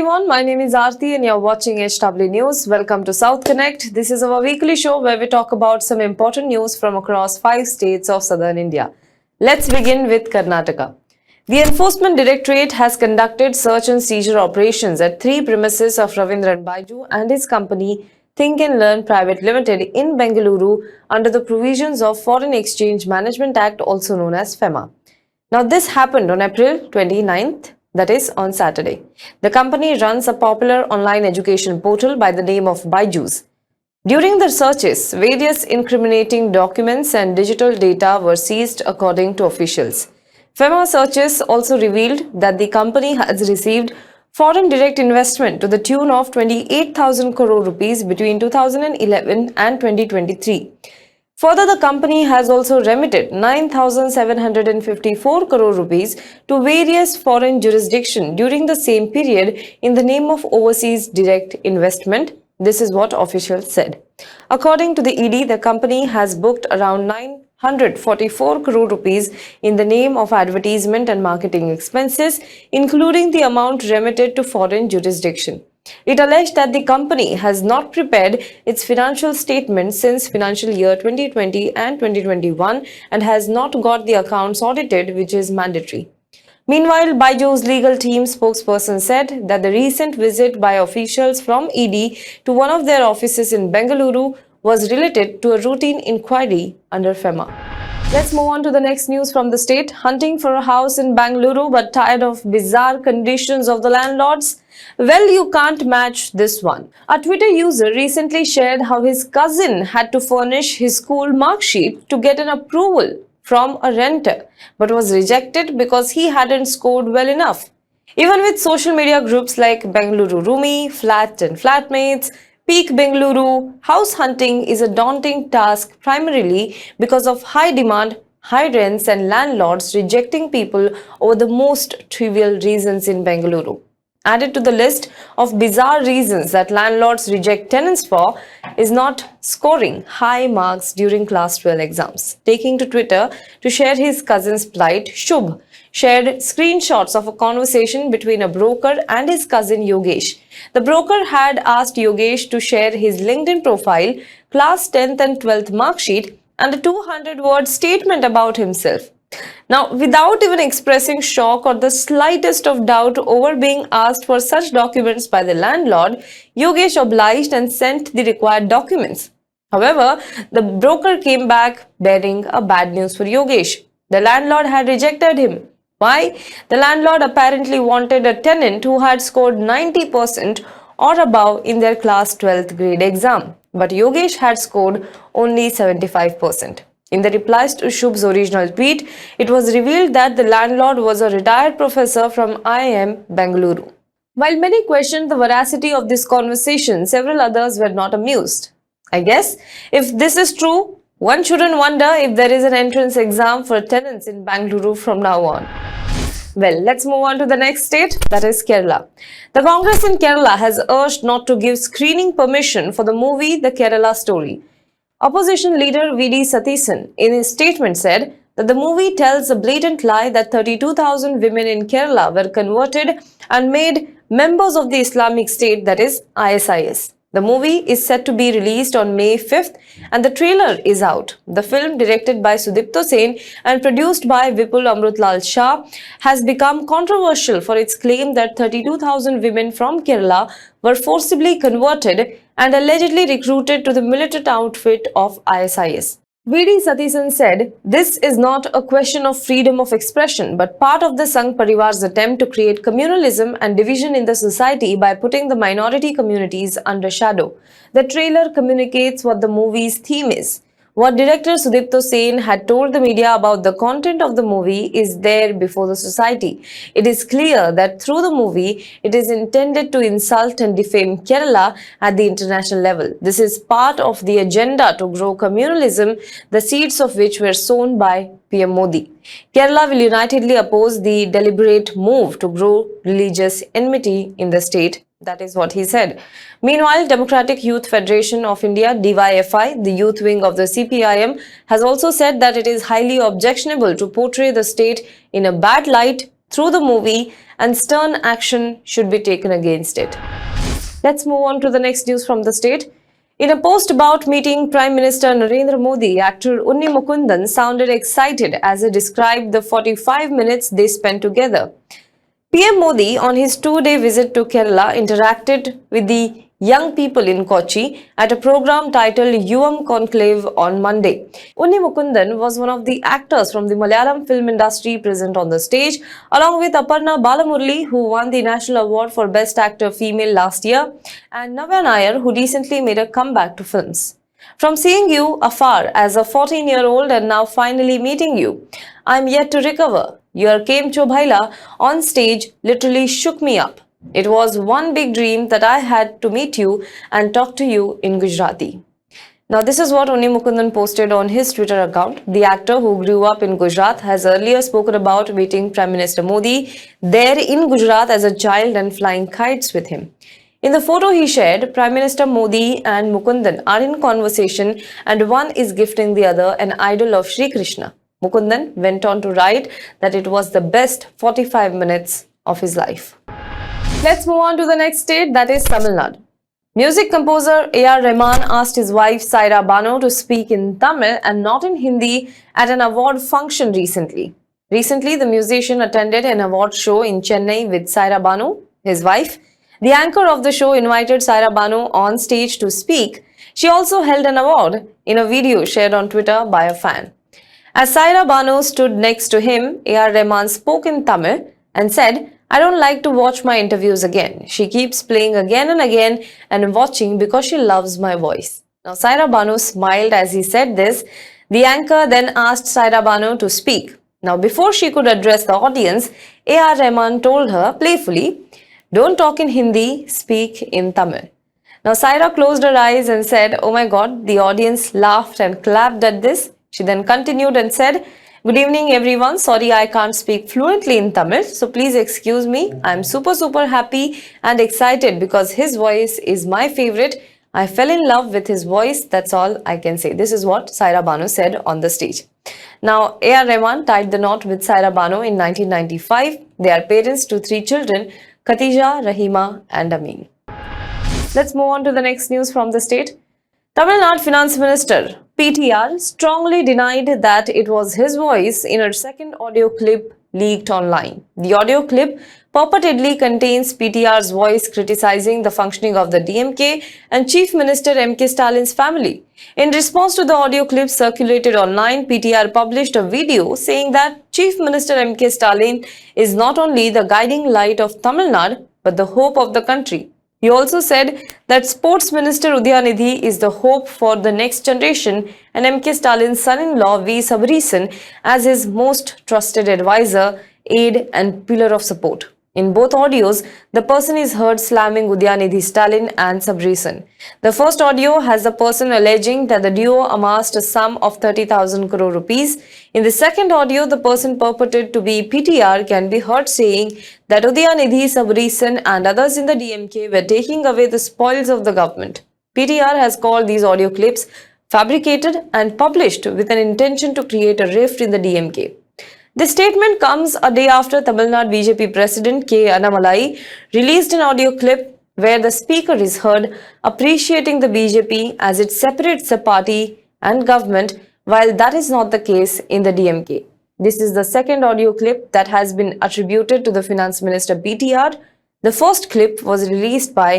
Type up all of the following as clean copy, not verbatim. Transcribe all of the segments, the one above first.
everyone, my name is Aarti and you're watching HW News. Welcome to South Connect. This is our weekly show where we talk about some important news from across 5 states of southern India. Let's begin with Karnataka. The Enforcement Directorate has conducted search and seizure operations at 3 premises of Ravindran Baiju and his company Think and Learn Private Limited in Bengaluru under the provisions of Foreign Exchange Management Act, also known as FEMA. Now, this happened on April 29th. That is on Saturday. The company runs a popular online education portal by the name of Byju's. During the searches, various incriminating documents and digital data were seized according to officials. FEMA searches also revealed that the company has received foreign direct investment to the tune of 28,000 crore rupees between 2011 and 2023. Further, the company has also remitted 9,754 crore rupees to various foreign jurisdictions during the same period in the name of overseas direct investment. This is what officials said. According to the ED, the company has booked around 944 crore rupees in the name of advertisement and marketing expenses, including the amount remitted to foreign jurisdiction. It alleged that the company has not prepared its financial statements since financial year 2020 and 2021 and has not got the accounts audited, which is mandatory. Meanwhile, Byju's legal team spokesperson said that the recent visit by officials from ED to one of their offices in Bengaluru was related to a routine inquiry under FEMA. Let's move on to the next news from the state. Hunting for a house in Bengaluru but tired of bizarre conditions of the landlords? Well, you can't match this one. A Twitter user recently shared how his cousin had to furnish his school mark sheet to get an approval from a renter, but was rejected because he hadn't scored well enough. Even with social media groups like Bengaluru Roomy, Flat and Flatmates, Peak Bengaluru, house hunting is a daunting task primarily because of high demand, high rents and landlords rejecting people over the most trivial reasons in Bengaluru. Added to the list of bizarre reasons that landlords reject tenants for is not scoring high marks during class 12 exams. Taking to Twitter to share his cousin's plight, Shubh shared screenshots of a conversation between a broker and his cousin Yogesh. The broker had asked Yogesh to share his LinkedIn profile, class 10th and 12th mark sheet, and a 200-word statement about himself. Now, without even expressing shock or the slightest of doubt over being asked for such documents by the landlord, Yogesh obliged and sent the required documents. However, the broker came back bearing a bad news for Yogesh. The landlord had rejected him. Why? The landlord apparently wanted a tenant who had scored 90% or above in their class 12th grade exam, but Yogesh had scored only 75%. In the replies to Shubh's original tweet, it was revealed that the landlord was a retired professor from IIM Bengaluru. While many questioned the veracity of this conversation, several others were not amused. I guess if this is true, one shouldn't wonder if there is an entrance exam for tenants in Bengaluru from now on. Well, let's move on to the next state, that is Kerala. The Congress in Kerala has urged not to give screening permission for the movie The Kerala Story. Opposition leader V.D. Satheesan in his statement said that the movie tells a blatant lie that 32,000 women in Kerala were converted and made members of the Islamic State, that is ISIS. The movie is set to be released on May 5th and the trailer is out. The film, directed by Sudipto Sen and produced by Vipul Amrutlal Shah, has become controversial for its claim that 32,000 women from Kerala were forcibly converted and allegedly recruited to the militant outfit of ISIS. V.D. Satheesan said, "This is not a question of freedom of expression, but part of the Sangh Parivar's attempt to create communalism and division in the society by putting the minority communities under shadow. The trailer communicates what the movie's theme is. What director Sudipto Sen had told the media about the content of the movie is there before the society. It is clear that through the movie, it is intended to insult and defame Kerala at the international level. This is part of the agenda to grow communalism, the seeds of which were sown by PM Modi. Kerala will unitedly oppose the deliberate move to grow religious enmity in the state." That is what he said. Meanwhile, Democratic Youth Federation of India, DYFI, the youth wing of the CPIM, has also said that it is highly objectionable to portray the state in a bad light through the movie and stern action should be taken against it. Let's move on to the next news from the state. In a post about meeting Prime Minister Narendra Modi, actor Unni Mukundan sounded excited as he described the 45 minutes they spent together. PM Modi, on his two-day visit to Kerala, interacted with the young people in Kochi at a program titled Yuvam Conclave on Monday. Unni Mukundan was one of the actors from the Malayalam film industry present on the stage, along with Aparna Balamurli, who won the National Award for Best Actor Female last year, and Navya Nair, who recently made a comeback to films. From seeing you afar as a 14-year-old and now finally meeting you, I'm yet to recover. Your Kem Cho Bhaila on stage literally shook me up. It was one big dream that I had to meet you and talk to you in Gujarati. Now, this is what Unni Mukundan posted on his Twitter account. The actor, who grew up in Gujarat, has earlier spoken about meeting Prime Minister Modi there in Gujarat as a child and flying kites with him. In the photo he shared, Prime Minister Modi and Mukundan are in conversation and one is gifting the other an idol of Sri Krishna. Mukundan went on to write that it was the best 45 minutes of his life. Let's move on to the next state, that is Tamil Nadu. Music composer A.R. Rahman asked his wife Saira Bano to speak in Tamil and not in Hindi at an award function recently. Recently, the musician attended an award show in Chennai with Saira Bano, his wife. The anchor of the show invited Saira Bano on stage to speak. She also held an award in a video shared on Twitter by a fan. As Saira Bano stood next to him, A.R. Rahman spoke in Tamil and said, "I don't like to watch my interviews again. She keeps playing again and again and watching because she loves my voice." Now, Saira Bano smiled as he said this. The anchor then asked Saira Bano to speak. Now, before she could address the audience, A.R. Rahman told her playfully, "Don't talk in Hindi, speak in Tamil." Now, Saira closed her eyes and said, "Oh my God." The audience laughed and clapped at this. She then continued and said, "Good evening, everyone. Sorry, I can't speak fluently in Tamil, so please excuse me. I'm super happy and excited because his voice is my favorite. I fell in love with his voice. That's all I can say." This is what Saira Bano said on the stage. Now, A.R. Rahman tied the knot with Saira Bano in 1995. They are parents to 3 children, Khatija, Rahima, and Amin. Let's move on to the next news from the state. Tamil Nadu Finance Minister PTR strongly denied that it was his voice in a second audio clip leaked online. The audio clip purportedly contains PTR's voice criticizing the functioning of the DMK and Chief Minister M.K. Stalin's family. In response to the audio clip circulated online, PTR published a video saying that Chief Minister M.K. Stalin is not only the guiding light of Tamil Nadu, but the hope of the country. He also said that Sports Minister Udyanidhi is the hope for the next generation and M.K. Stalin's son-in-law V. Satheesan as his most trusted advisor, aide and pillar of support. In both audios, the person is heard slamming Udyanidhi Stalin and Satheesan. The first audio has the person alleging that the duo amassed a sum of 30,000 crore rupees. In the second audio, the person purported to be PTR can be heard saying that Udyanidhi, Satheesan and others in the DMK were taking away the spoils of the government. PTR has called these audio clips fabricated and published with an intention to create a rift in the DMK. This statement comes a day after Tamil Nadu BJP President K. Annamalai released an audio clip where the speaker is heard appreciating the BJP as it separates the party and government, while that is not the case in the DMK. This is the second audio clip that has been attributed to the Finance Minister PTR. The first clip was released by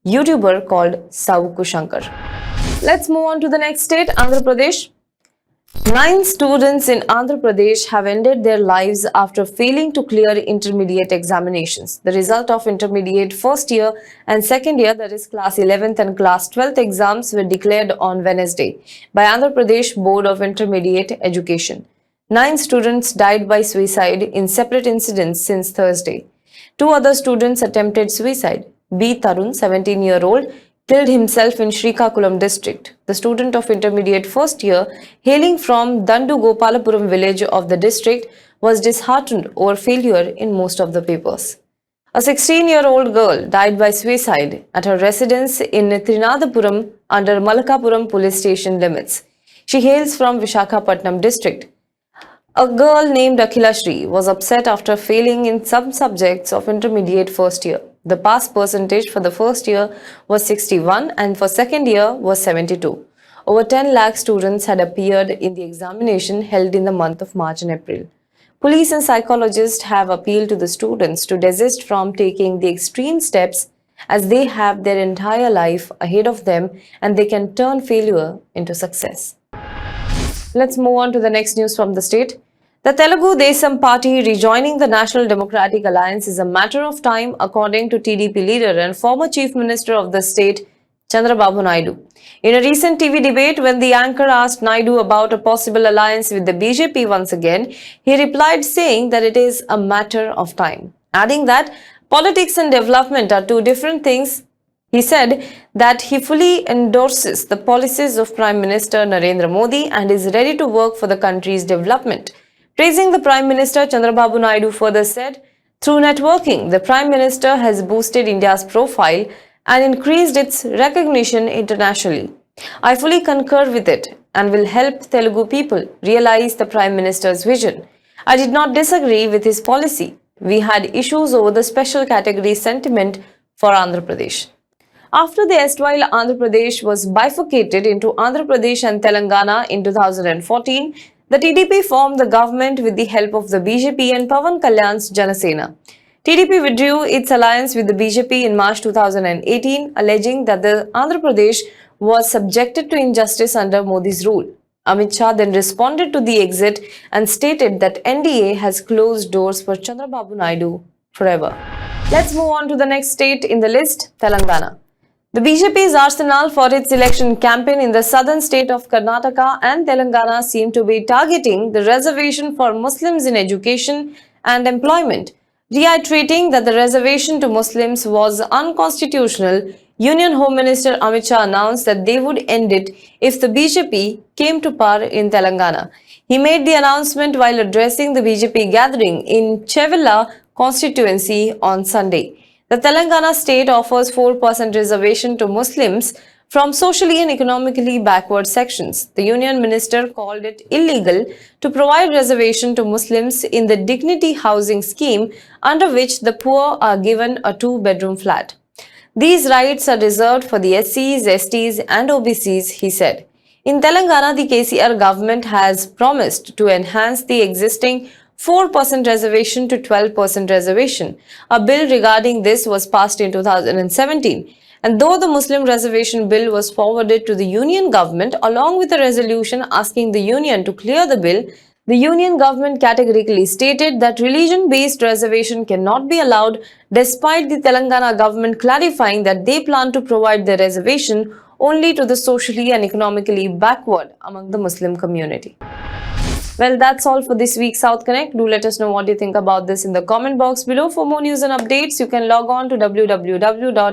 YouTuber called Savukku Shankar. Let's move on to the next state, Andhra Pradesh. 9 students in Andhra Pradesh have ended their lives after failing to clear intermediate examinations. The result of intermediate first year and second year, that is class 11th and class 12th exams, were declared on Wednesday by Andhra Pradesh Board of Intermediate Education. 9 students died by suicide in separate incidents since Thursday. 2 other students attempted suicide. B. Tarun, 17-year-old, killed himself in Srikakulam district. The student of intermediate first year, hailing from Dandu Gopalapuram village of the district, was disheartened over failure in most of the papers. A 16-year-old girl died by suicide at her residence in Trinadapuram under Malakapuram police station limits. She hails from Vishakhapatnam district. A girl named Akhilashri was upset after failing in some subjects of intermediate first year. The pass percentage for the first year was 61 and for second year was 72. Over 10 lakh students had appeared in the examination held in the month of March and April. Police and psychologists have appealed to the students to desist from taking the extreme steps as they have their entire life ahead of them and they can turn failure into success. Let's move on to the next news from the state. The Telugu Desam party rejoining the National Democratic Alliance is a matter of time, according to TDP leader and former Chief Minister of the state, Chandrababu Naidu. In a recent TV debate, when the anchor asked Naidu about a possible alliance with the BJP once again, he replied saying that it is a matter of time, adding that politics and development are two different things. He said that he fully endorses the policies of Prime Minister Narendra Modi and is ready to work for the country's development. Praising the Prime Minister, Chandrababu Naidu further said, through networking, the Prime Minister has boosted India's profile and increased its recognition internationally. I fully concur with it and will help Telugu people realize the Prime Minister's vision. I did not disagree with his policy. We had issues over the special category sentiment for Andhra Pradesh. After the erstwhile Andhra Pradesh was bifurcated into Andhra Pradesh and Telangana in 2014, the TDP formed the government with the help of the BJP and Pawan Kalyan's Janasena. TDP withdrew its alliance with the BJP in March 2018, alleging that the Andhra Pradesh was subjected to injustice under Modi's rule. Amit Shah then responded to the exit and stated that NDA has closed doors for Chandrababu Naidu forever. Let's move on to the next state in the list, Telangana. The BJP's arsenal for its election campaign in the southern state of Karnataka and Telangana seem to be targeting the reservation for Muslims in education and employment. Reiterating that the reservation to Muslims was unconstitutional, Union Home Minister Amit Shah announced that they would end it if the BJP came to power in Telangana. He made the announcement while addressing the BJP gathering in Chevilla constituency on Sunday. The Telangana state offers 4% reservation to Muslims from socially and economically backward sections. The union minister called it illegal to provide reservation to Muslims in the Dignity Housing Scheme, under which the poor are given a two-bedroom flat. These rights are reserved for the SCs, STs and OBCs, he said. In Telangana, the KCR government has promised to enhance the existing 4% reservation to 12% reservation. A bill regarding this was passed in 2017. And though the Muslim reservation bill was forwarded to the union government along with a resolution asking the union to clear the bill, the union government categorically stated that religion-based reservation cannot be allowed, despite the Telangana government clarifying that they plan to provide the reservation only to the socially and economically backward among the Muslim community. Well, that's all for this week's South Connect. Do let us know what you think about this in the comment box below. For more news and updates, you can log on to www.hwnews.in.